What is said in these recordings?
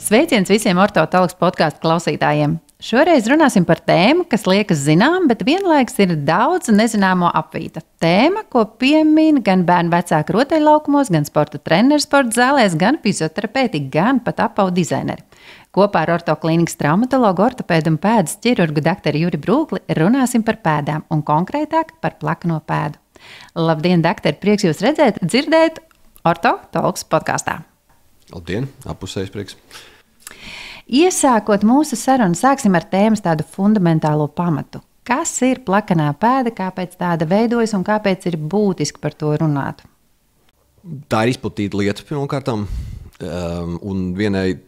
Sveiciens visiem Ortotologs podkāstu klausītājiem! Šoreiz runāsim par tēmu, kas liekas zinām, bet vienlaikus ir daudz nezināmo apvīta. Tēma, ko piemin gan bērnu vecāki rotaļlaukumos, gan sporta treneri sporta zālēs, gan fizioterapeiti, gan pat apavu dizaineri. Kopā ar ortoklīnikas traumatologu, ortopēdu un pēdas ķirurgu doktoru Juri Brūkli runāsim par pēdām un konkrētāk par plakano pēdu. Labdien, doktori! Prieks jūs redzēt, dzirdēt Ortotologs podkāstā. Labdien, apusējs prieks. Iesākot mūsu sarunu, sāksim ar tēmas tādu fundamentālo pamatu. Kas ir plakanā pēda, kāpēc tāda veidojas un kāpēc ir būtiski par to runāt? Tā ir izplatīta lieta pirmkārtām, un vienai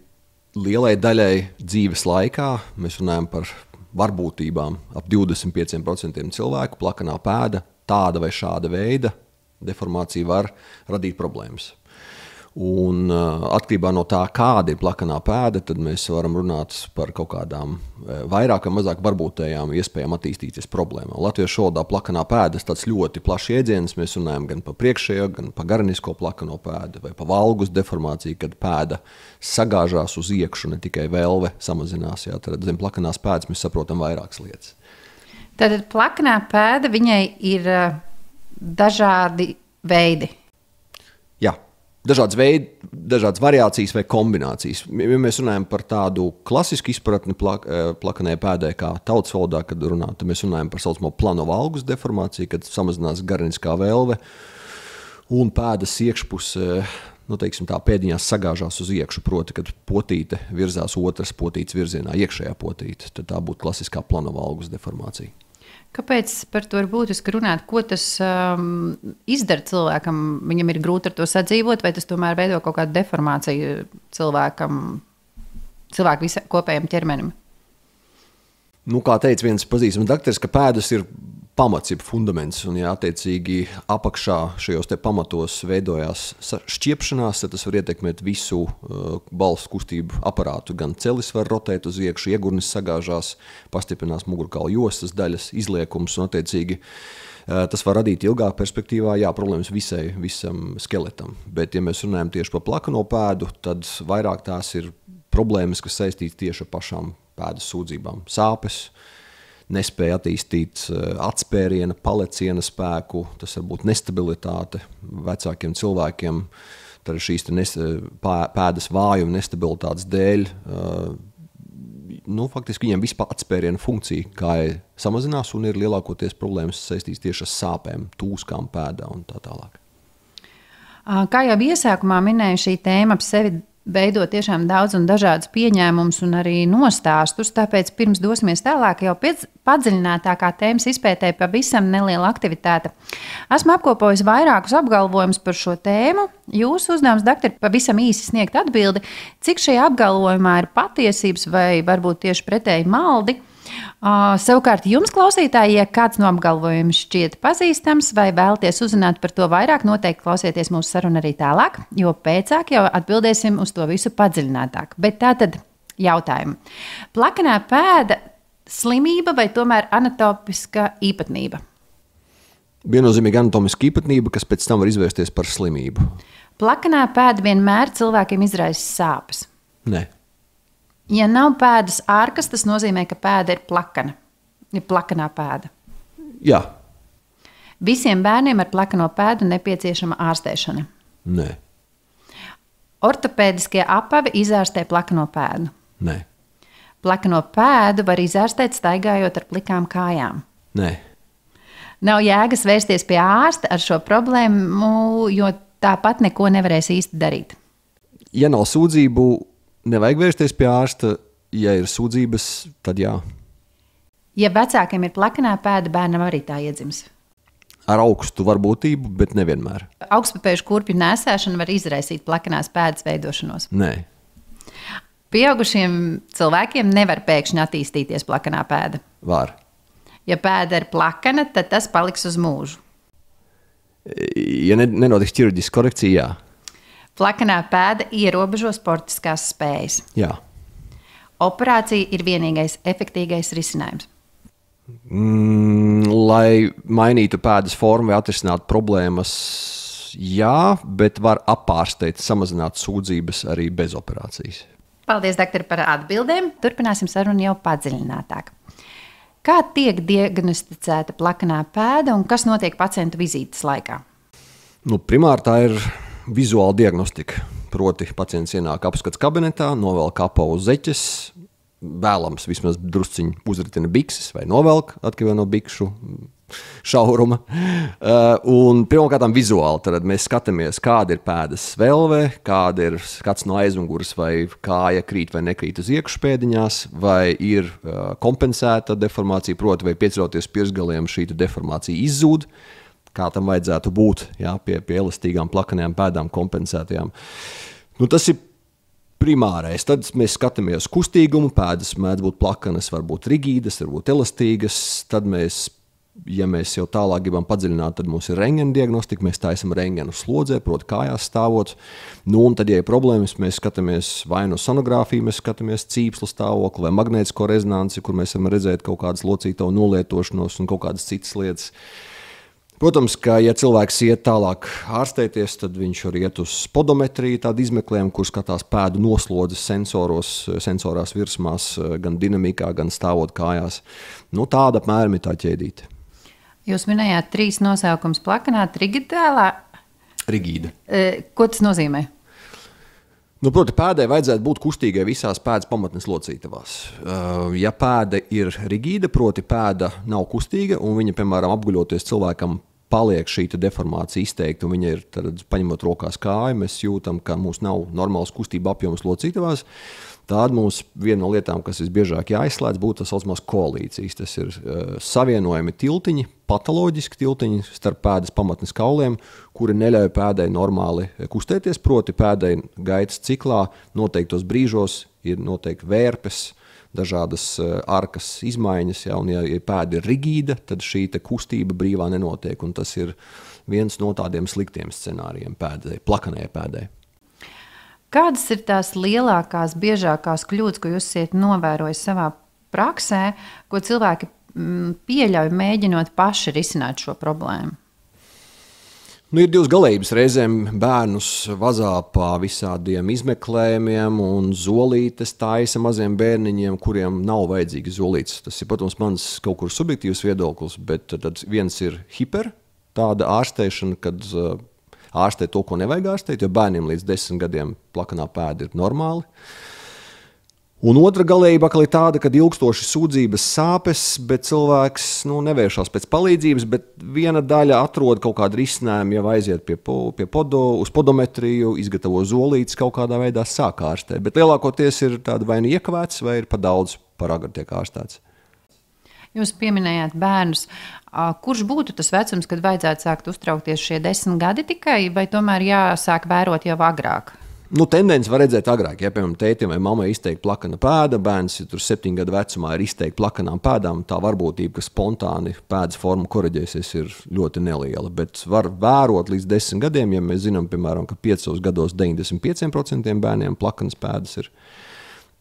lielai daļai dzīves laikā mēs runājam par varbūtībām. Ap 25% cilvēku plakanā pēda, tāda vai šāda veida deformācija var radīt problēmas. Un atkarībā no tā, kāda ir plakanā pēda, tad mēs varam runāt par kaut kādām vairāk vai mazāk varbūtējām iespējām attīstīties problēmām. Latviešu valodā plakanā pēda ir tāds ļoti plašs jēdziens. Mēs runājam gan par priekšējo, gan par garenisko plakano pēdu vai par valgus deformāciju, kad pēda sagāžās uz iekšu, ne tikai velve samazinās. Jā, tad zem plakanās pēdas mēs saprotam vairākas lietas. Tātad plakanā pēda viņai ir dažādi veidi. Jā. Dažādas veidi, dažādas variācijas vai kombinācijas. Ja mēs runājam par tādu klasisku izpratni plakanai pēdai, kā tautas valodā, kad runā, tad mēs runājam par saucamo planovalgus deformāciju, kad samazinās gareniskā velve un pēdas iekšpuse, teiksim tā, pēdiņās sagāžās uz iekšu, proti, kad potīte virzās otras potītes virzienā, iekšējā potīte, tad tā būtu klasiskā planovalgus deformācija. Kāpēc par to ir būtiski runāt? Ko tas izdara cilvēkam? Viņam ir grūti ar to sadzīvot, vai tas tomēr veido kaut kādu deformāciju cilvēku kopējam ķermenim? Kā teica viens pazīstams dakteris, ka pēdas ir pamats, jeb fundaments, un ja attiecīgi apakšā šajos te pamatos veidojās šķiepšanās, tad tas var ietekmēt visu balss kustību aparātu. Gan celis var rotēt uz iekšu, iegurnis sagāžās, pastiprinās mugurkaula jostas daļas, izliekums, un attiecīgi tas var radīt ilgāk perspektīvā, problēmas visam skeletam. Bet, ja mēs runājam tieši par plakano pēdu, tad vairāk tās ir problēmas, kas saistītas tieši ar pašām pēdas sūdzībām. Sāpes, nespēja attīstīt atspēriena, paleciena spēku, tas var būt nestabilitāte vecākiem cilvēkiem, tad šīs pēdas vājuma nestabilitātes dēļ, faktiski viņiem vispār atspēriena funkcija kāja samazinās un ir lielākoties problēmas saistītas tieši ar sāpēm, tūskām pēdā un tā tālāk. Kā jau iesākumā minēju, šī tēma ap sevi veido tiešām daudz un dažādas pieņēmumus un arī nostāstus, tāpēc pirms dosimies tālāk jau padziļinātākā tēmas izpētē pavisam neliela aktivitāte. Esmu apkopojis vairākus apgalvojumus par šo tēmu. Jūsu uzdevums, doktori, pavisam īsi sniegt atbildi, cik šajā apgalvojumā ir patiesības vai varbūt tieši pretēji maldi. Savukārt jums, klausītāji, ja kāds no apgalvojumiem šķiet pazīstams vai vēlaties uzzināt par to vairāk, noteikti klausieties mūsu sarunu arī tālāk, jo pēcāk jau atbildēsim uz to visu padziļinātāk. Bet tātad jautājumi. Plakanā pēda slimība vai tomēr anatomiska īpatnība? Viennozīmīga anatomiska īpatnība, kas pēc tam var izvērsties par slimību. Plakanā pēda vienmēr cilvēkiem izraisa sāpes? Nē. Ja nav pēdas ārkas, tas nozīmē, ka pēda ir plakana. Ir plakanā pēda. Jā. Visiem bērniem ar plakano pēdu nepieciešama ārstēšana? Nē. Ortopēdiskie apavi izārstē plakano pēdu? Nē. Plakano pēdu var izārstēt staigājot ar plikām kājām? Nē. Nav jēgas vērsties pie ārsta ar šo problēmu, jo tāpat neko nevarēs īsti darīt. Ja nav sūdzību, nevajag vērsties pie ārsta, ja ir sūdzības, tad jā. Ja vecākiem ir plakanā pēda, bērnam arī tā iedzims? Ar augstu varbūtību, bet nevienmēr. Augstpapēžu kurpju nēsāšana var izraisīt plakanās pēdas veidošanos? Nē. Pieaugušiem cilvēkiem nevar pēkšņi attīstīties plakanā pēda? Var. Ja pēda ir plakana, tad tas paliks uz mūžu? Ja nenotiks ķirurģiska korekcija, jā. Plakanā pēda ierobežo sportiskās spējas. Jā. Operācija ir vienīgais efektīgais risinājums. Lai mainītu pēdas formu vai atrisinātu problēmas, jā, bet var apārstēt, samazināt sūdzības arī bez operācijas. Paldies, doktor, par atbildēm. Turpināsim sarunu jau padziļinātāk. Kā tiek diagnosticēta plakanā pēda un kas notiek pacientu vizītes laikā? Primāri tā ir vizuāla diagnostika. Proti, pacients ienāk apskats kabinetā, novelk apavu zeķes, vēlams vismaz drusciņi uzritina bikses vai novelk atkarībā no bikšu šauruma. Un pirmkārt vizuāli tad mēs skatāmies, kāda ir pēdas svelve, kāda ir skats no aizmugures, vai kāja krīt vai nekrīt uz iekšpēdiņās, vai ir kompensēta deformācija, proti, vai pieceļoties pirksgaliem šī deformācija izzūd, kā tam vajadzētu būt, pie elastīgām plakanajām pēdām kompensētajām. Tas ir primārais. Tad mēs skatāmies kustīgumu, pēdas mēdz būt plakanas, var būt rigīdas, var būt elastīgas, tad mēs, ja mēs jau tālāk gribam padziļināt, tad mums ir rentgena diagnostika, mēs taisam rentgenu slodzē, proti kājās stāvot. Un tad, ja ir problēmas, mēs skatāmies vai no sonogrāfiju, mēs skatāmies cīpslu stāvokli vai magnētisko rezonanci, kur mēs varam redzēt kaut kādas locītavu nolietošanos un kaut kādas citas lietas. Protams, ka, ja cilvēks iet tālāk ārstēties, tad viņš var iet uz podometriju, tādu izmeklējumu, kur skatās pēdu noslodzes sensorās virsmās, gan dinamikā, gan stāvot kājās. Tāda apmēram ir tā ķēdīte. Jūs minējāt 3 nosaukums plakanā, rigidālā. Rigīda. Ko tas nozīmē? Proti, pēdai vajadzētu būt kustīgai visās pēdas pamatnes locītavās. Ja pēda ir rigīda, proti pēda nav kustīga, un viņa, piemēram, apguļoties cilvēkam, paliek šī deformācija izteikti, un viņa ir, tad, paņemot rokās kāju, mēs jūtam, ka mums nav normāls kustība apjoms locītavās. Tāda mums viena no lietām, kas visbiežāk jāizslēdz, būtu tas saucamās koalīcijas. Tas ir savienojami tiltiņi, patoloģiski tiltiņi starp pēdas pamatnes kauliem, kuri neļauj pēdai normāli kustēties. Proti, pēdai gaitas ciklā noteiktos brīžos ir noteikti vērpes, dažādas arkas izmaiņas. Un, ja pēda ir rigīda, tad šī kustība brīvā nenotiek. Un tas ir viens no tādiem sliktiem scenārijiem pēdai, plakanajai pēdai. Kādas ir tās lielākās, biežākās kļūdas, ko jūs esat novērojis savā praksē, ko cilvēki pieļauj, mēģinot paši risināt šo problēmu? Ir 2 galējības. Reizēm bērnus vazā pa visādiem izmeklējumiem un zolītes taisa maziem bērniņiem, kuriem nav vajadzīgas zolītes. Tas ir, protams, mans kaut kur subjektīvs viedoklis, bet tad viens ir hiper, tāda ārstēšana, kad ārstēt to, ko nevajag ārstēt, jo bērniem līdz 10 gadiem plakanā pēda ir normāli. Un otra galējība ir tāda, ka ilgstoši sūdzības sāpes, bet cilvēks nevēršas pēc palīdzības, bet viena daļa atrod kaut kādu risinājumu, jau aiziet uz podometriju, izgatavo zolītes, kaut kādā veidā sāk ārstēt. Bet lielākoties ir tāda vai nu iekavēts, vai ir par daudz par agru tiek ārstēts. Jūs pieminējāt bērnus. Kurš būtu tas vecums, kad vajadzētu sākt uztraukties šie 10 gadi tikai, vai tomēr jāsāk vērot jau agrāk? Tendence var redzēt agrāk. Ja, piemēram, tētim vai mammai izteikti plakana pēda, bērns ir 7 gadu vecumā ir izteikti plakanām pēdām, tā varbūtība, ka spontāni pēdas forma koreģēsies, ir ļoti neliela. Bet var vērot līdz 10 gadiem, ja mēs zinām, piemēram, ka 5 gados 95% bērniem plakanas pēdas ir.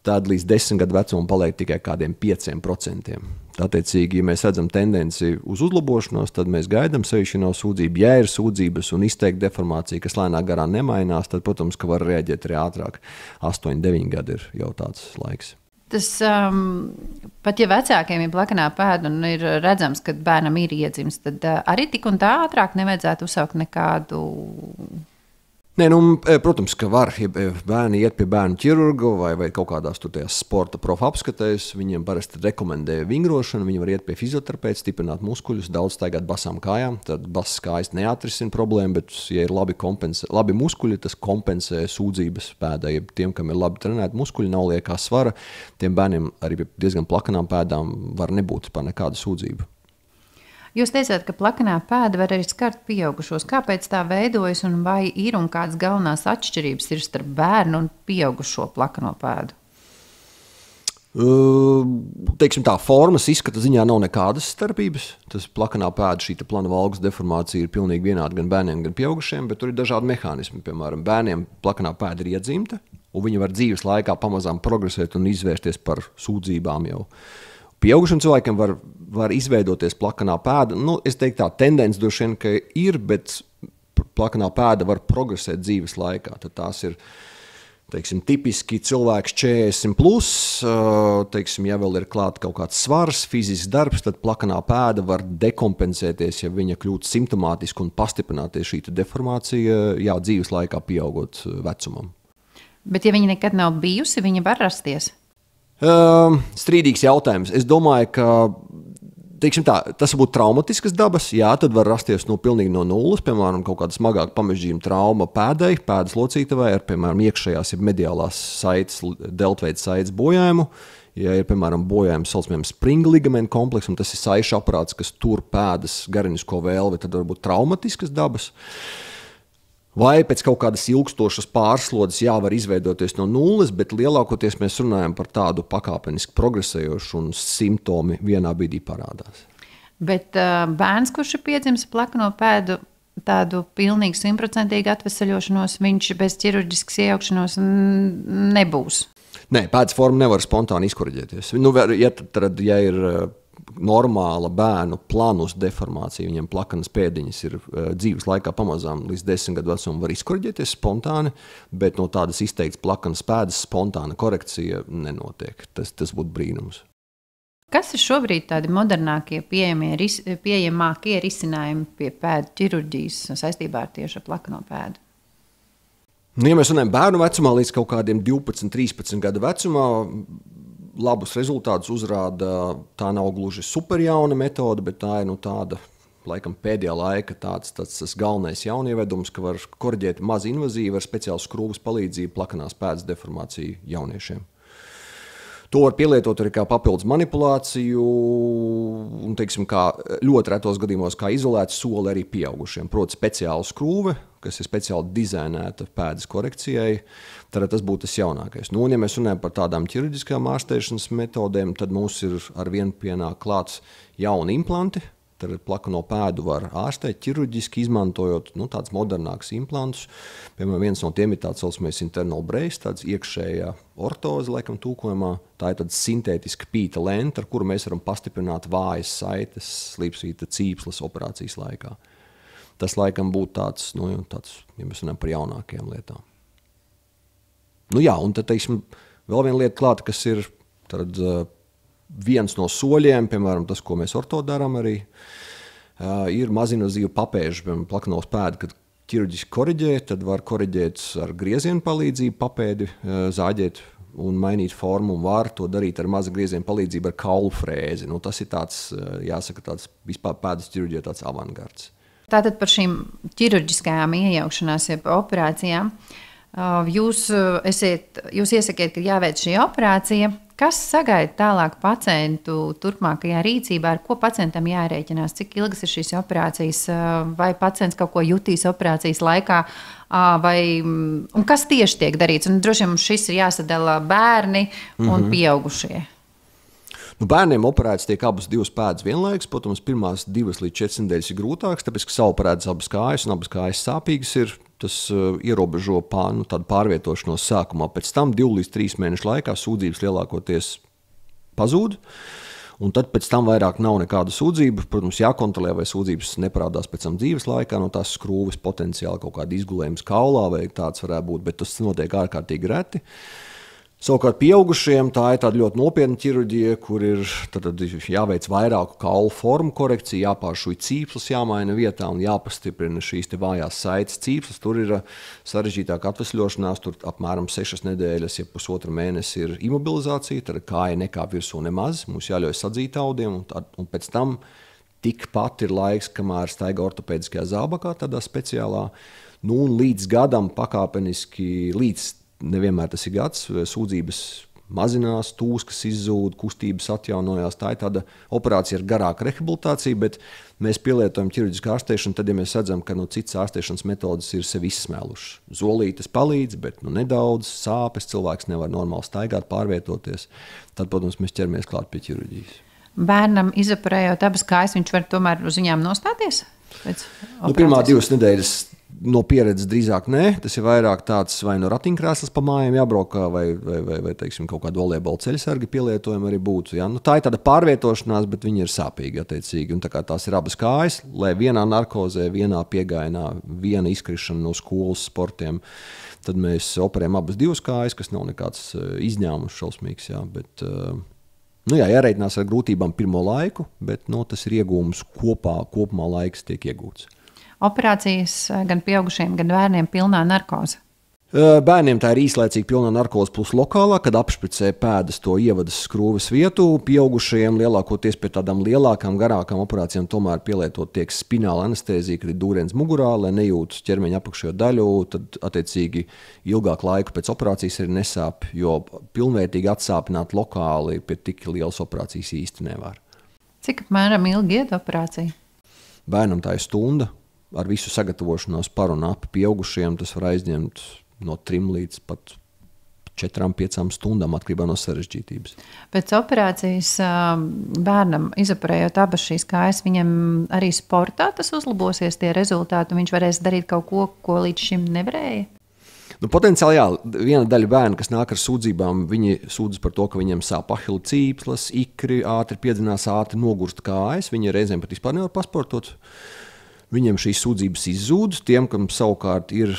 Tad līdz 10 gadu vecumam paliek tikai kādiem 5%. Attiecīgi, ja mēs redzam tendenci uz uzlabošanos, tad mēs gaidām sevišķi no sūdzību. Ja ir sūdzības un izteikti deformācija, kas lēnā garā nemainās, tad, protams, ka var reaģēt arī ātrāk. 8, 9 gadi ir jau tāds laiks. Tas pat ja vecākiem ir plakanā pēda un ir redzams, ka bērnam ir iedzimis, tad arī tik un tā ātrāk nevajadzētu uzsaukt nekādu. Nē, protams, ka var, ja bērni iet pie bērnu ķirurga vai kaut kādās sporta profa apskatēs, viņiem parasti rekomendē vingrošanu, viņi var iet pie fizioterapeita, stiprināt muskuļus, daudz staigāt basām kājām, tad basas kājas neatrisina problēmu, bet, ja ir labi muskuļi, tas kompensē sūdzības pēdai. Ja tiem, kam ir labi trenēti muskuļi, nav liekā svara, tiem bērniem arī pie diezgan plakanām pēdām var nebūt par nekādu sūdzību. Jūs teicāt, ka plakanā pēda var arī skart pieaugušos. Kāpēc tā veidojas un vai ir un kādas galvenās atšķirības ir starp bērnu un pieaugušo plakano pēdu? Teiksim tā, formas izskata ziņā nav nekādas starpības. Tas plakanā pēda, šī plana valgas deformācija ir pilnīgi vienāda gan bērniem, gan pieaugušiem, bet tur ir dažādi mehānismi. Piemēram, bērniem plakanā pēda ir iedzimta, un viņi var dzīves laikā pamazām progresēt un izvērsties par sūdzībām jau. Pieaugušiem cilvēkiem var izveidoties plakanā pēda. Es teiktu tā tendence droši vien, ka ir, bet plakanā pēda var progresēt dzīves laikā. Tad tās ir Teiksim, tipiski cilvēks 40+, teiksim, ja vēl ir klāt kaut kāds svars, fizisks darbs, tad plakanā pēda var dekompensēties, ja viņa kļūt simptomātiski un pastiprināties šī deformācija, dzīves laikā pieaugot vecumam. Bet ja viņa nekad nav bijusi, viņa var rasties? Strīdīgs jautājums. Es domāju, ka tas var būt traumatiskas dabas, tad var rasties pilnīgi no nulles, piemēram, kaut kāda smagāka pamežģījuma trauma pēdai, pēdas locītavai ar, piemēram, iekšējās, ja mediālās saites, deltveida saites bojājumu. Ja ir, piemēram, bojājums saucamajam springa ligamentu kompleksam, tas ir saišu aparāts, kas tur pēdas garinisko vēlvi, tad var būt traumatiskas dabas. Vai pēc kaut kādas ilgstošas pārslodzes var izveidoties no nulles, bet lielākoties mēs runājam par tādu pakāpeniski progresējošu un simptomi vienā brīdī parādās. Bet bērns, kurš ir piedzimis plakano pēdu, tādu pilnīgi 100% atvesaļošanos, viņš bez ķirurģiskas iejaukšanos nebūs? Nē, pēdas forma nevar spontāni izkoriģēties. Ja ir normāla bērnu planus deformācija, viņiem plakanas pēdiņas ir dzīves laikā pamazām līdz 10 gadu vecumam var izkoriģēties spontāni, bet no tādas izteikts plakanas pēdas spontāna korekcija nenotiek. Tas būtu brīnums. Kas ir šobrīd tādi modernākie pieejamākie risinājumi pie pēdu ķirurģijas saistībā ar tieši ar plakano pēdu? Ja mēs runājam bērnu vecumā līdz kaut kādiem 12, 13 gadu vecumā, labus rezultātus uzrāda, tā nav gluži superjauna metode, bet tā ir tāda, laikam, pēdējā laika tas galvenais jaunievedums, ka var koriģēt maz invazīvi ar speciālu skrūves palīdzību plakanās pēdas deformāciju jauniešiem. To var pielietot arī kā papildus manipulāciju un, teiksim, kā ļoti retos gadījumos kā izolētu soli arī pieaugušiem. Proti speciāla skrūve, kas ir speciāli dizainēta pēdas korekcijai, tad tas būtu tas jaunākais. Un, ja mēs runājam par tādām ķirurģiskām ārstēšanas metodēm, tad mums ir ar vienu pienāk klāts jauni implanti. Tad plakano pēdu var ārstēt ķirurģiski, izmantojot tādus modernākus implantus. Piemēram, viens no tiem ir tāds saucamais internal brace, tāds iekšējā ortoze, laikam tūkojumā. Tā ir tāda sintētiska pīta lente, ar kuru mēs varam pastiprināt vājas saites, slīpsvīta cīpslas operācijas laikā. Tas laikam būtu tāds, ja mēs runājam par jaunākajām lietām. Un tad, teiksim, vēl viena lieta klāta, kas ir viens no soļiem, piemēram, tas, ko mēs orto darām arī, ir mazinvazīva papēža, piemēram, plakanos pēdu, kad ķirurģiski koriģē, tad var koriģēt ar griezienu palīdzību papēdi, zāģēt un mainīt formu, un var to darīt ar maza griezienu palīdzību ar kaulu frēzi. Tas ir tāds, jāsaka, tāds vispār pēdas ķirurģija tāds avangards. Tātad par šīm ķirurģiskajām iejaukšanās, jeb operācijām, jūs iesakiet, ka jāveic šī operācija. Kas sagaida tālāk pacientu turpmākajā rīcībā, ar ko pacientam jārēķinās, cik ilgas ir šīs operācijas, vai pacients kaut ko jutīs operācijas laikā, un kas tieši tiek darīts? Un droši vien mums šis ir jāsadala bērni un pieaugušie. Bērniem operēts tiek abas divas pēdas vienlaikus, protams, pirmās 2 līdz 4 nedēļas ir grūtāks, tāpēc, ka saoperētas abas kājas, un abas kājas sāpīgas ir. Tas ierobežo tādu pārvietošanos sākumā. Pēc tam 2 līdz 3 mēnešu laikā sūdzības lielākoties pazūd, un tad pēc tam vairāk nav nekāda sūdzība. Protams, jākontrolē, vai sūdzības neparādās pēc tam dzīves laikā, no tās skrūves potenciāli kaut kāda izgulējums kaulā, vai tāds varētu būt, bet tas notiek ārkārtīgi reti. Savukārt pieaugušiem tā ir tāda ļoti nopietna ķirurģija, kur ir jāveic vairāku kaulu formu korekciju, jāpāršuj cīpslas, jāmaina vietā un jāpastiprina šīs vājās saites cīpslas. Tur ir sarežģītāka atvesļošanās, tur apmēram 6 nedēļas, ja pusotra mēnesi ir imobilizācija, tad kāja nekāp virsū nemaz, mums jāļauj sadzīt audiem, un pēc tam tikpat ir laiks, kamēr staigā ortopēdiskajā zābakā, tādā speciālā, un līdz gadam pakāpeniski, nevienmēr tas ir gads, sūdzības mazinās, tūskas izzūd, kustības atjaunojās. Tā ir tāda operācija ar garāku rehabilitāciju, bet mēs pielietojam ķirurģisku ārstēšanu, tad, ja mēs redzam, ka citas ārstēšanas metodas ir sevi izsmēlušas. Zolītes palīdz, bet nedaudz sāpes, cilvēks nevar normāli staigāt, pārvietoties. Tad, protams, mēs ķeramies klāt pie ķirurģijas. Bērnam izoperējot abas kājas, viņš var tomēr uz viņām nostāties? Pirmā 2 nedēļas no pieredzes drīzāk nē. Tas ir vairāk tāds vai no ratiņkrēslas pa mājām jābraukā, vai teiksim, kaut kādu volejbola ceļsargi pielietojumi arī būtu. Ja? Nu, tā ir tāda pārvietošanās, bet viņi ir sāpīgi attiecīgi. Un tā kā tās ir abas kājas, lai vienā narkozē, vienā piegājienā, viena izkrišana no skolas sportiem, tad mēs operējam abas divas kājas, kas nav nekāds izņēmums šausmīgs. Ja? Bet, jāreitinās ar grūtībām pirmo laiku, bet tas ir iegūms kopumā laiks tiek iegūts. Operācijas gan pieaugušiem, gan bērniem pilnā narkoze. Bērniem tā ir īslaicīga pilnā narkoze plus lokālā, kad apšpricē pēdas to ievadas skrūves vietu. Pieaugušajiem lielākoties pie tādām lielākām, garākām operācijām tomēr pielietot tiek spināla anestēzija, kad ir dūriens mugurā, lai nejūtu ķermeņa apakšējo daļu. Tad, attiecīgi, ilgāku laiku pēc operācijas arī nesāp, jo pilnvērtīgi atsāpināt lokāli pie tik lielas operācijas īsti nevar. Cik apmēram ilgi iet operācija? Bērnam tā ir stunda. Ar visu sagatavošanos par un ap pieaugušiem tas var aizņemt no 3 līdz pat 4-5 stundām atkarībā no sarežģītības. Pēc operācijas bērnam izoperējot abas šīs kājas, viņam arī sportā tas uzlabosies tie rezultāti, un viņš varēs darīt kaut ko, ko līdz šim nevarēja? Potenciāli jā, viena daļa bērnu, kas nāk ar sūdzībām, viņi sūdzas par to, ka viņiem sāp ahilu cīpslas, ikri, ātri piedzinās, ātri nogurst kājas, viņi reizēm pat vispār nevar pasportot. Viņiem šīs sūdzības izzūd. Tiem, kam savukārt ir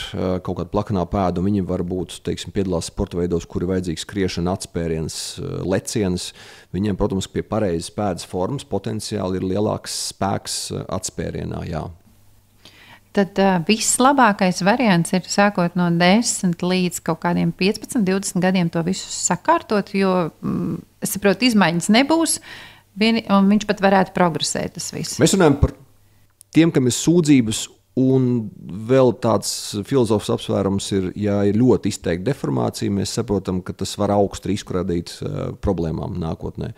kaut kāda plakanā pēda, viņi varbūt piedalās sporta veidos, kur ir vajadzīgs skriešana, atspēriens, leciens. Viņiem, protams, pie pareizas pēdas formas potenciāli ir lielāks spēks atspērienā. Jā. Tad vislabākais variants ir sākot no 10 līdz kaut kādiem 15, 20 gadiem to visu sakārtot, jo, es saprotu, izmaiņas nebūs, un viņš pat varētu progresēt tas viss. Mēs runājam par tiem, kam ir sūdzības, un vēl tāds filozofs apsvērums ir, ja ir ļoti izteikta deformācija, mēs saprotam, ka tas var augstu risku radīt problēmām nākotnē.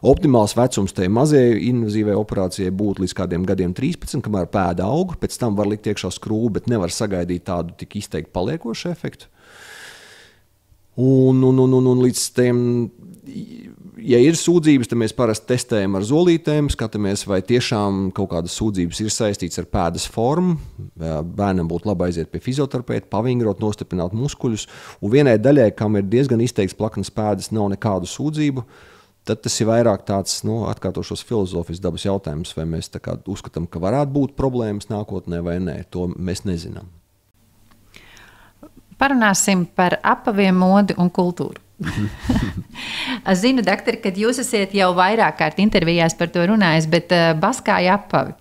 Optimāls vecums tai mazajai invazīvai operācijai būtu līdz kādiem gadiem 13, kamēr pēda aug, pēc tam var likt iekšā skrūvi, bet nevar sagaidīt tādu tik izteikti paliekošu efektu. Un līdz tiem, ja ir sūdzības, tad mēs parasti testējam ar zolītēm, skatāmies, vai tiešām kaut kādas sūdzības ir saistītas ar pēdas formu. Bērnam būtu labi aiziet pie fizioterapeita, pavingrot, nostiprināt muskuļus. Un vienai daļai, kam ir diezgan izteikts plakanas pēdas, nav nekādu sūdzību, tad tas ir vairāk tāds, atkārtošos filozofijas dabas jautājums, vai mēs uzskatām, ka varētu būt problēmas nākotnē vai nē. To mēs nezinām. Parunāsim par apaviem, modi un kultūru. Es zinu, doktori, kad jūs esat jau vairāk kārt intervijās par to runājis, bet baskāja apavi.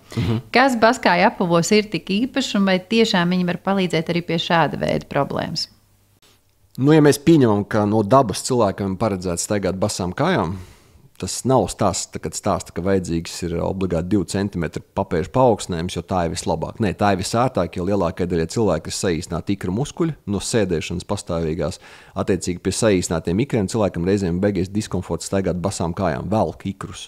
Kas baskāja apavos ir tik īpaši, un vai tiešām viņi var palīdzēt arī pie šāda veida problēmas? Ja mēs pieņemam, ka no dabas cilvēkam paredzēts staigāt basām kājām, tas nav stāsts, ka vajadzīgs ir obligāti 2 centimetri papēžu paaugstinājums, jo tā ir vislabāk. Nē, tā ir visērtāk, jo lielākajai daļai cilvēki ir saīsināti ikru muskuļi no sēdēšanas pastāvīgās. Attiecīgi pie saīsinātiem ikriem cilvēkam reizēm beigies diskomforts staigāt basām kājām, velk ikrus.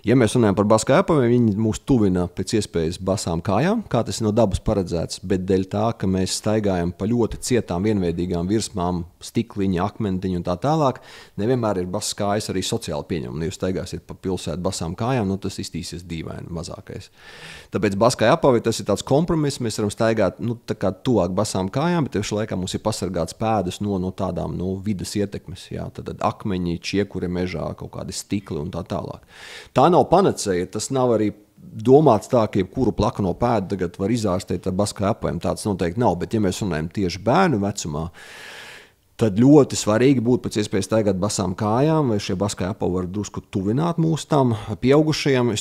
Ja mēs runājam par baskāju apaviem, viņi mūs tuvina pēc iespējas basām kājām, kā tas ir no dabas paredzēts, bet dēļ tā, ka mēs staigājam pa ļoti cietām, vienveidīgām virsmām, stikliņa, akmentiņu un tā tālāk, nevienmēr ir basas kājas arī sociāli pieņemami. Ja jūs staigāsiet pa pilsētu basām kājām, tas iztīsies dīvaini mazākais. Tāpēc baskāja apavi tas ir tāds kompromiss, mēs varam staigāt tā kā tuvāk basām kājām, bet tieši laikā mums ir pasargāts pēdas no tādām vidas ietekmes, jā, tad akmeņi, čiekuri mežā, kaut kādi stikli un tā tālāk. Tā nav panacēja, tas nav arī domāts tā, ka jebkuru plakano pēdu tagad var izārstēt ar baskāju apaviem. Tāds noteikti nav, bet ja mēs runājam tieši bērnu vecumā, tad ļoti svarīgi būtu pēc iespējas staigāt basām kājām, vai šie baskāju apavi var drusku tuvināt mūs tam pieaugušajiem.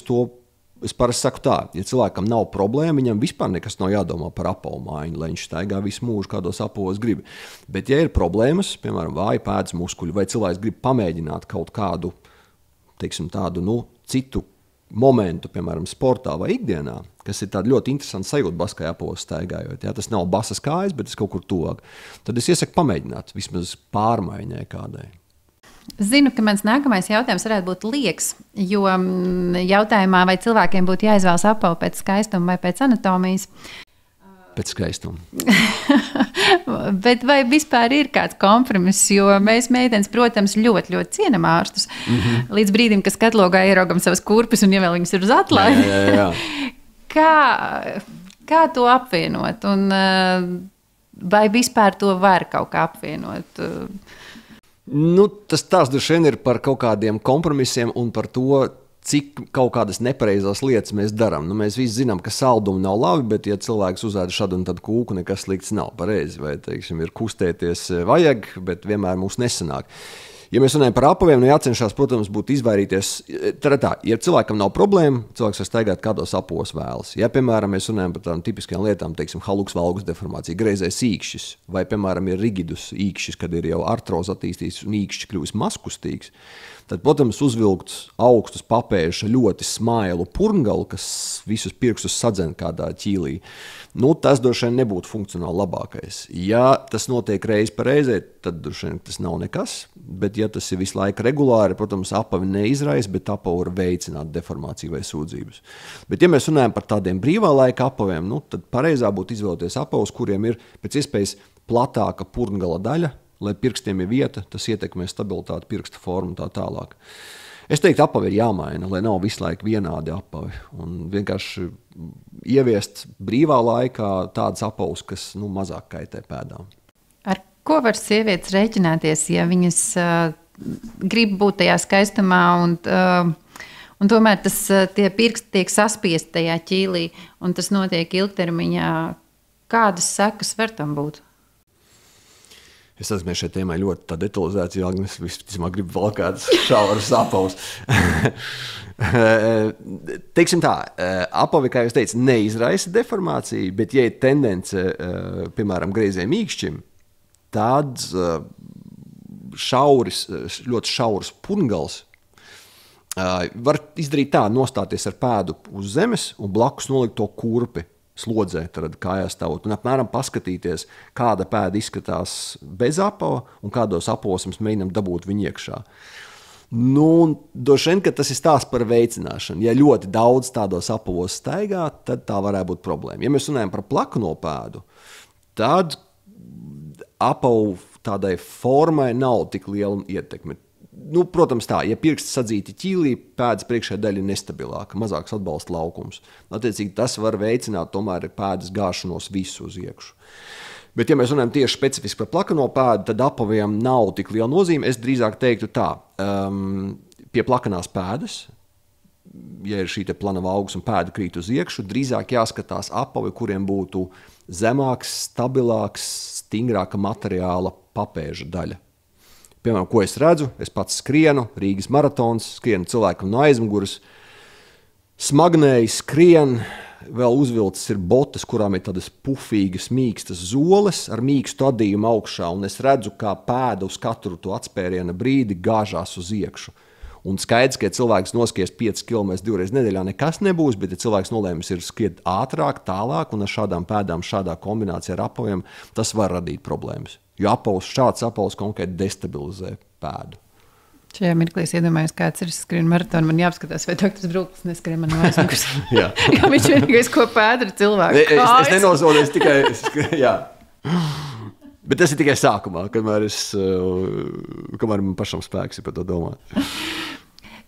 Es parasti saku tā, ja cilvēkam nav problēma, viņam vispār nekas nav jādomā par apavu mājiņu, lai viņš staigā visu mūžu, kādos apavos grib. Bet ja ir problēmas, piemēram, vāji pēdas muskuļi, vai cilvēks grib pamēģināt kaut kādu, teiksim, tādu, citu momentu, piemēram, sportā vai ikdienā, kas ir tāda ļoti interesanta sajūta baskāja apavos staigājot. Jā, tas nav basas kājas, bet tas kaut kur tuvāk. Tad es iesaku pamēģināt vismaz pārmaiņai kādai. Zinu, ka mans nākamais jautājums varētu būt liekas, jo jautājumā, vai cilvēkiem būtu jāizvēlas apavu pēc skaistuma vai pēc anatomijas. Pēc skaistuma. Bet vai vispār ir kāds kompromiss, jo mēs meitenes, protams, ļoti, ļoti cienam ārstus. Līdz brīdim, kad skatlogā ieraugam savas kurpes un ja vēl viņas ir uz atlaidi. Jā. Kā Kā to apvienot? Un, vai vispār to var kaut kā apvienot? Tas droši vien ir par kaut kādiem kompromisiem un par to, cik kaut kādas nepareizās lietas mēs darām. Mēs visi zinām, ka saldumi nav labi, bet, ja cilvēks uzēda šādu un tādu kūku, nekas slikts nav pareizi. Vai, teiksim, ir kustēties vajag, bet vienmēr mums nesanāk. Ja mēs runājam par apaviem, jācenšas, protams, būtu izvairīties. Tā, ja cilvēkam nav problēma, cilvēks var staigāt kādos apavos vēlas. Ja, piemēram, mēs runājam par tādām tipiskajām lietām, teiksim, haluks valgus deformācija, greizais īkšķis, vai, piemēram, ir rigidus īkšķis, kad ir jau artroze attīstīts un īkšķis kļuvis mazkustīgs, tad, protams, uzvilkt augstus papēžus ļoti smailu purngalu, kas visus pirkstus sadzen kādā ķīlī, tas droši vien nebūtu funkcionāli labākais. Ja tas notiek reizi pa reizē, tad droši vien tas nav nekas, bet ja tas ir visu laiku regulāri, protams, apavi neizraisa, bet apavi var veicināt deformāciju vai sūdzības. Bet ja mēs runājam par tādiem brīvā laika apaviem, tad pareizā būtu izvēlēties apavus, kuriem ir pēc iespējas platāka purngala daļa, lai pirkstiem ir vieta, tas ietekmē stabilitāti, pirksta formu un tā tālāk. Es teiktu, apavi ir jāmaina, lai nav visu laiku vienādi apavi. Un vienkārši ieviest brīvā laikā tādas apavus, kas mazāk kaitē pēdām. Ar ko var sievietes rēķināties, ja viņas grib būt tajā skaistumā un tomēr tie pirksti tiek saspiesti tajā ķīlī un tas notiek ilgtermiņā? Kādas sekas var tam būt? Es esmu šajā tēmā ļoti detalizēts, jo es visticamāk gribu vēl kādas šauras apavus. Teiksim tā, apavi, kā jūs teicat, neizraisa deformāciju, bet ja ir tendence, piemēram, greizajam īkšķim, tad ļoti šauras purngals var izdarīt tā, nostāties ar pēdu uz zemes un blakus nolikt to kurpi slodzē, tad kājās stāvot un apmēram paskatīties, kāda pēda izskatās bez apava un kādos apavos mēs mēģinām dabūt viņu iekšā. Droši vien, ka tas ir stāsts par veicināšanu. Ja ļoti daudz tādos apavos staigā, tad tā varētu būt problēma. Ja mēs runājam par plakano pēdu, tad apavu tādai formai nav tik liela ietekme. Protams, tā, ja pirksti sadzīti ķīlī, pēdas priekšējā daļa ir nestabilāka, mazāks atbalsta laukums. Attiecīgi, tas var veicināt tomēr pēdas gāšanos visu uz iekšu. Bet, ja mēs runājam tieši specifiski par plakano pēdu, tad apaviem nav tik liela nozīme. Es drīzāk teiktu tā, pie plakanās pēdas, ja ir šī planava augs un pēda krīt uz iekšu, drīzāk jāskatās apavi, kuriem būtu zemāks, stabilāks, stingrāka materiāla papēža daļa. Piemēram, ko es redzu, es pats skrienu, Rīgas maratons, skrienu cilvēkam no aizmuguras, smagnēji skrien, vēl uzvilcis ir botas, kurām ir tādas pufīgas, mīkstas zoles ar mīkstu adījumu augšā, un es redzu, kā pēda uz katru to atspēriena brīdi gāžās uz iekšu. Un skaidrs, ka ja cilvēks noskies 5 km 2 reizes nedēļā, nekas nebūs, bet ja cilvēks nolēmis ir skriet ātrāk, tālāk, un ar šādām pēdām, šādā kombinācijā ar apaviem, tas var radīt problēmas. Jo šāds apavs konkrēti destabilizē pēdu. Šajā mirklī es iedomājos, kāds ir skrien maratonu, man jāapskatās, vai Dr. Brūklis neskrien man no aizmugures. Jā, viņš vienīgais, ko pēda ir cilvēku. Es nenozodu, es tikai, jā. Bet tas ir tikai sākumā, kamēr man pašam spēks ir par to domāt.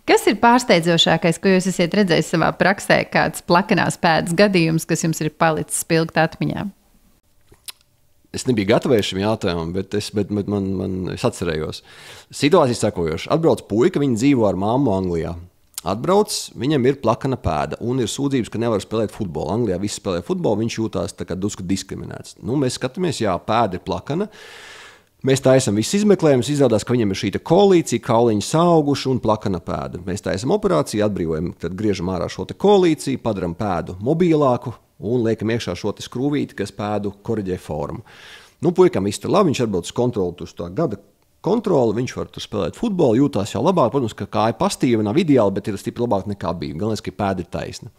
Kas ir pārsteidzošākais, ko jūs esat redzējis savā praksē, kāds plakanās pēdas gadījums, kas jums ir palicis spilgt atmiņā? Es nebiju gatavojis šim jautājumam, bet es atcerējos. Situācija sekojoša. Atbrauc puika, viņa dzīvo ar mammu Anglijā. Atbrauc, viņam ir plakana pēda un ir sūdzības, ka nevar spēlēt futbolu. Anglijā visi spēlē futbolu, viņš jūtās tā kā drusku diskriminēts. Mēs skatāmies, jā, pēda ir plakana. Mēs taisam visu izmeklējumus, izrādās, ka viņam ir šī kolīcija, kauliņi sauguši un plakana pēda. Mēs taisam operāciju, atbrīvojam, tad griežam ārā šo kolīciju, padaram pēdu mobilāku un liekam iekšā šo skrūvīti, kas pēdu koriģē formu. Puikam viss tur labi, viņš atbrauc uz kontroli, uz tā gada kontroli, viņš var tur spēlēt futbolu, jūtās jau labāk, protams, ka kāja pastīva nav ideāli, bet ir stipri labāk nekā bija. Galvenais, ka pēda ir taisna.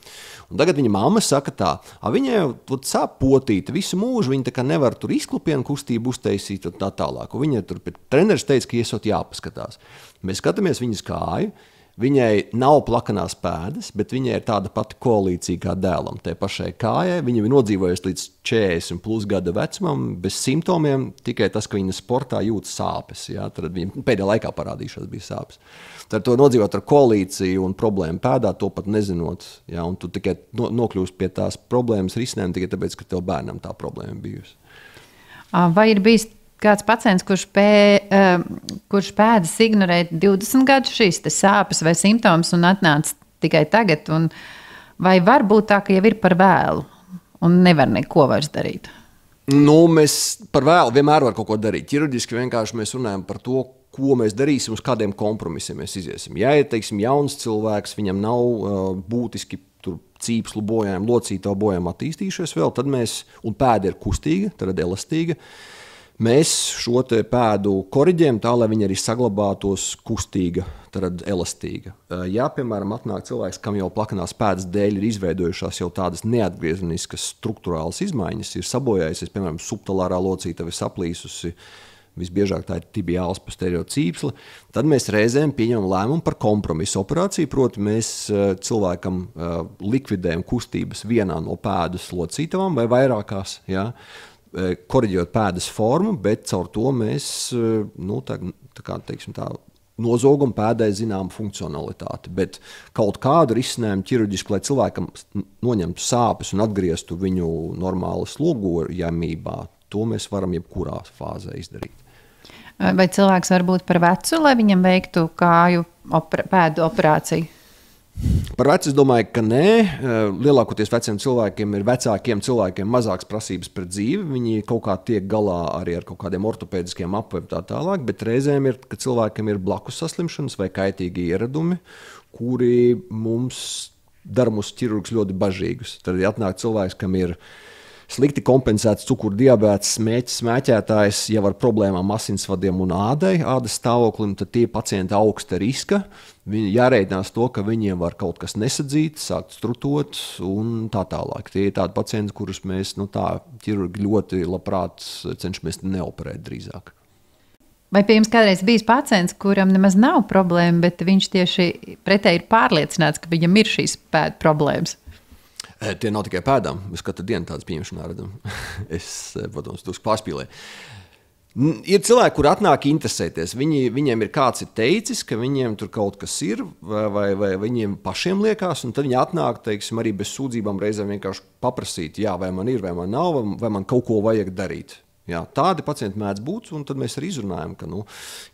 Un tagad viņa mamma saka tā, viņai jau sāp potīte visu mūžu, viņa tā kā nevar tur izklupienu kustību uztaisīt un tā tālāk. Un viņa tur treneris teica, ka iesot jāpaskatās. Mēs skatāmies viņas kāju, Viņai nav plakanās pēdas, bet viņai ir tāda pati koalīcija kā dēlam, tai pašai kājai. Viņa ir nodzīvojusi līdz 40 plus gada vecumam, bez simptomiem, tikai tas, ka viņa sportā jūt sāpes. Ja? Tad viņa pēdējā laikā parādījušās bija sāpes. Tad to nodzīvot ar koalīciju un problēmu pēdā, to pat nezinot. Ja? Un tu tikai nokļūst pie tās problēmas risinājuma tikai tāpēc, ka tev bērnam tā problēma bijusi. Vai ir bijis kāds pacients, kurš pēdas ignorēja 20 gadus šīs sāpes vai simptomus un atnāca tikai tagad? Vai var būt tā, ka jau ir par vēlu un nevar neko vairs darīt? Mēs par vēlu vienmēr var kaut ko darīt. Ķirurģiski vienkārši mēs runājam par to, ko mēs darīsim, uz kādiem kompromisiem mēs iziesim. Ja ir, teiksim, jauns cilvēks, viņam nav būtiski cīpslu bojājumi, locītavu bojājumi attīstījušies vēl, tad mēs, un pēda ir kustīga, tad elastīga, mēs šo te pēdu koriģējam tā, lai viņa arī saglabātos kustīga, tad elastīga. Ja, piemēram, atnāk cilvēks, kam jau plakanās pēdas dēļ ir izveidojušās jau tādas neatgriezeniskas struktūrālas izmaiņas, ir sabojājusies, piemēram, subtalārā locītava ir saplīsusi, visbiežāk tā ir tibiāls posterior cīpsle, tad mēs reizēm pieņemam lēmumu par kompromisu operāciju, proti mēs cilvēkam likvidējam kustības vienā no pēdas locītavām vai vairākās, ja, koriģējot pēdas formu, bet caur to mēs nozogam pēdai zināmu funkcionalitāti, bet kaut kādu risinājumu ķirurģisku, lai cilvēkam noņemtu sāpes un atgrieztu viņu normālu slogojamībā, to mēs varam jebkurā fāzē izdarīt. Vai cilvēks var būt par vecu, lai viņam veiktu kāju pēdu operāciju? Par vecu es domāju, ka nē. Lielākoties vecākiem cilvēkiem mazākas prasības pret dzīvi. Viņi kaut kā tiek galā arī ar kaut kādiem ortopēdiskiem apaviem tā tālāk, bet reizēm ir, ka cilvēkiem ir blakus saslimšanas vai kaitīgi ieradumi, kuri dara mūsu ķirurgus ļoti bažīgus. Tad atnāk cilvēks, kam ir slikti kompensēts cukurddiabēts, smēķētājs jau ar problēmām asinsvadiem un ādas stāvoklim, tad tie pacienti augsta riska. Viņi jārēķinās to, ka viņiem var kaut kas nesadzīt, sākt strutot un tā tālāk. Tie ir tādi pacienti, kurus mēs ķirurgi ļoti labprāt cenšamies neoperēt drīzāk. Vai pie jums kādreiz bijis pacients, kuram nemaz nav problēma, bet viņš tieši pretēji ir pārliecināts, ka viņam ir šīs pēdu problēmas? Tie nav tikai pēdām. Mēs katru dienu tādas pieņemšanā redzam. Es, protams, tos pārspīlēju. Ir cilvēki, kuri atnāk interesēties. Viņiem ir kāds ir teicis, ka viņiem tur kaut kas ir, vai viņiem pašiem liekas, un tad viņi atnāk, teiksim, arī bez sūdzībām reizēm vienkārši paprasīt, jā, vai man ir, vai man nav, vai man kaut ko vajag darīt. Jā, tādi pacienti mēdz būt, un tad mēs arī izrunājam, ka,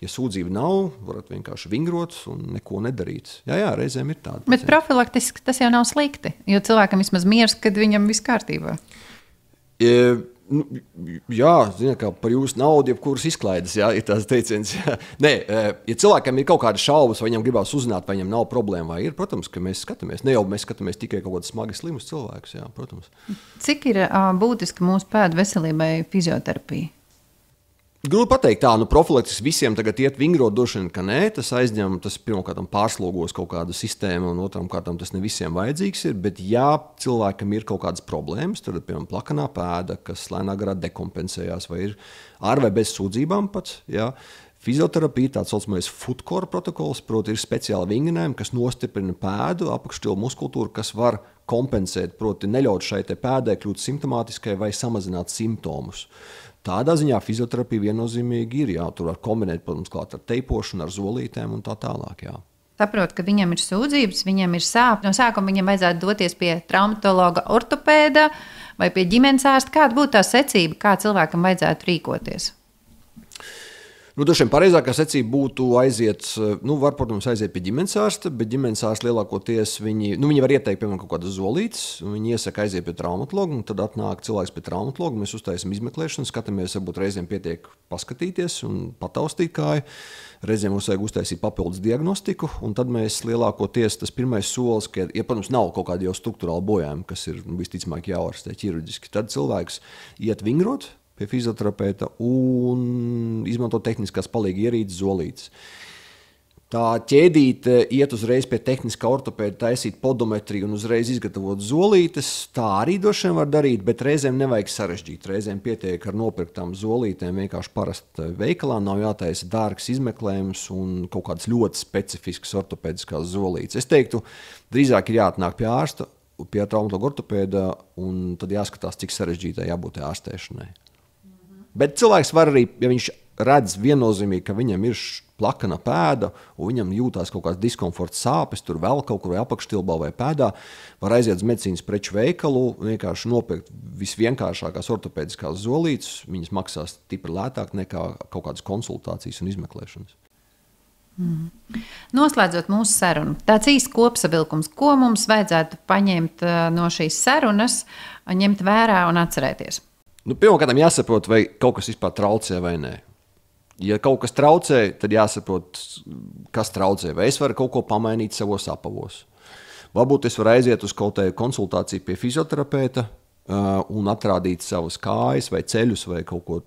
ja sūdzība nav, varat vienkārši vingrot un neko nedarīt. Jā, reizēm ir tādi. Bet profilaktiski tas jau nav slikti, jo cilvēkam vismaz miers, kad viņam viss kārtībā. Jā, ziniet, kā par jūsu naudu, jebkuras izklaides, jā, ir tās teiciens. Nē, ja cilvēkam ir kaut kādas šaubas, vai viņam gribās uzzināt, vai viņam nav problēma, vai ir, protams, ka mēs skatāmies. Ne jau mēs skatāmies tikai kaut kādus smagi slimus cilvēkus, jā, protams. Cik ir būtiski mūsu pēdu veselībai fizioterapija? Grūti pateikt tā, profilaktiski visiem tagad iet vingrot, droši vien, ka nē, tas pirmkārt pārslogos kaut kādu sistēmu, un otram kārtam tas ne visiem vajadzīgs ir, bet ja cilvēkam ir kaut kādas problēmas, tad, piemēram, plakanā pēda, kas lēnā garā dekompensējās, vai ir ar vai bez sūdzībām pats, jā, fizioterapija, tāds saucamais footcore protokols, proti ir speciāli vingrinājumi, kas nostiprina pēdu, apakšķilu muskultūru, kas var kompensēt, proti neļaut šai te pēdai kļūt simptomātiskai vai samazināt simptomus. Tādā ziņā fizioterapija viennozīmīgi ir, jā, tur var kombinēt, protams, klāt ar teipošanu, ar zolītēm un tā tālāk, jā. Saprot, ka viņam ir sūdzības, viņam ir sāpes. No sākuma viņam vajadzētu doties pie traumatologa, ortopēda vai pie ģimenes ārsta. Kāda būtu tā secība, kā cilvēkam vajadzētu rīkoties? Droši vien pareizākā secība būtu aiziet, protams, aiziet pie ģimenes ārsta, bet ģimenes ārsta lielākoties viņi var ieteikt, piemēram, kaut kādas zolītes, viņi iesaka aiziet pie traumatologa, un tad atnāk cilvēks pie traumatologa, mēs uztaisam izmeklēšanu, skatāmies, varbūt reizēm pietiek paskatīties un pataustīt kāju, reizēm mums vajag uztaisīt papildus diagnostiku, un tad mēs lielākoties tas pirmais solis, ka, ja, protams, nav kaut kādi jau struktūrāli bojājumi, kas ir visticamāk jāārstē ķirurģiski, tad cilvēks iet vingrot pie fizioterapeita un izmanto tehniskās palīga ierīces zolītes. Tā ķēdīte iet uzreiz pie tehniskā ortopēda, taisīt podometriju un uzreiz izgatavot zolītes. Tā arī droši vien var darīt, bet reizēm nevajag sarežģīt. Reizēm pietiek ar nopirktām zolītēm, vienkārši parasti veikalā nav jātaisa dārgs izmeklējums un kaut kādas ļoti specifiskas ortopēdiskās zolītes. Es teiktu, drīzāk ir jāatnāk pie ārsta, pie traumatologa ortopēda, un tad jāskatās, cik sarežģītai jābūt ārstēšanai. Bet cilvēks var arī, ja viņš redz viennozīmīgi, ka viņam ir plakana pēda, un viņam jūtās kaut kāds diskomforts, sāpes, tur vēl kaut kur vai apakštilbā vai pēdā, var aiziet uz medicīnas preču veikalu, vienkārši nopirkt visvienkāršākās ortopēdiskās zolītes, viņas maksās stipri lētāk nekā kaut kādas konsultācijas un izmeklēšanas. Noslēdzot mūsu sarunu, tāds īsts kopsavilkums, ko mums vajadzētu paņemt no šīs sarunas, ņemt vērā un atcerēties? Pirmkārt, jāsaprot, vai kaut kas vispār traucē vai nē. Ja kaut kas traucē, tad jāsaprot, kas traucē. Vai es varu kaut ko pamainīt savos apavos. Varbūt es varu aiziet uz kaut kādu konsultāciju pie fizioterapeita un atrādīt savas kājas vai ceļus vai kaut ko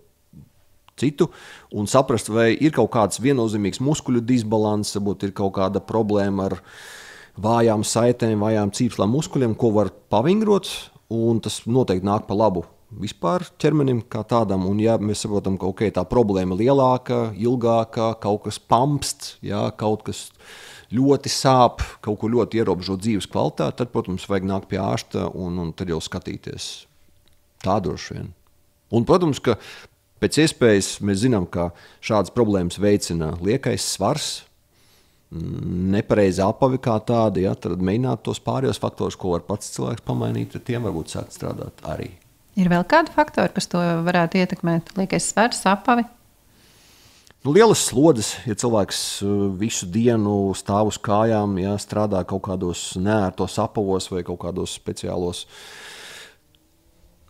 citu un saprast, vai ir kaut kāds viennozīmīgs muskuļu disbalans, varbūt ir kaut kāda problēma ar vājām saitēm, vājām cīpslām muskuļiem, ko var pavingrot, un tas noteikti nāk pa labu vispār ķermenim kā tādam, un ja mēs saprotam, ka tā problēma lielāka, ilgāka, kaut kas pampst, kaut kas ļoti sāp, kaut ko ļoti ierobežo dzīves kvalitāti, tad, protams, vajag nākt pie ārsta un tad jau skatīties tā droši vien. Un, protams, ka pēc iespējas mēs zinām, ka šādas problēmas veicina liekais svars, nepareiza apavi kā tādi, tad mēģināt tos pārējos faktorus, ko var pats cilvēks pamainīt, tad tiem varbūt sākt strādāt arī. Ir vēl kādi faktori, kas to varētu ietekmēt? Liekais svars, apavi? Lielas slodzes, ja cilvēks visu dienu stāv uz kājām, strādā kaut kādos neērtos apavos vai kaut kādos speciālos.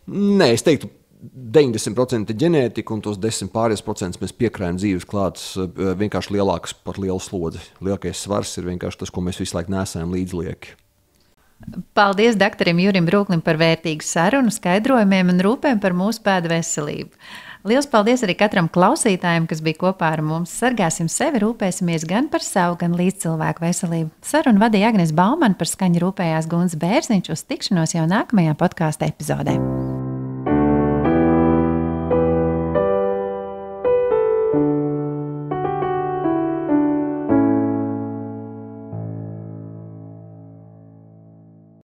Nē, es teiktu, 90% ir ģenētika, un tos 10% mēs piekrājam dzīves klāts vienkārši lielāks par lielu slodzi. Lielākais svars ir vienkārši tas, ko mēs visu laiku nesājam līdzlieki. Paldies doktoram Jurim Brūklim par vērtīgu sarunu, skaidrojumiem un rūpēm par mūsu pēdu veselību. Liels paldies arī katram klausītājam, kas bija kopā ar mums. Sargāsim sevi, rūpēsimies gan par savu, gan līdzcilvēku veselību. Sarunu vadīja Agnes Baumane, par skaņu rūpējās Gunts Bērziņš. Uz tikšanos jau nākamajā podkāstu epizodē.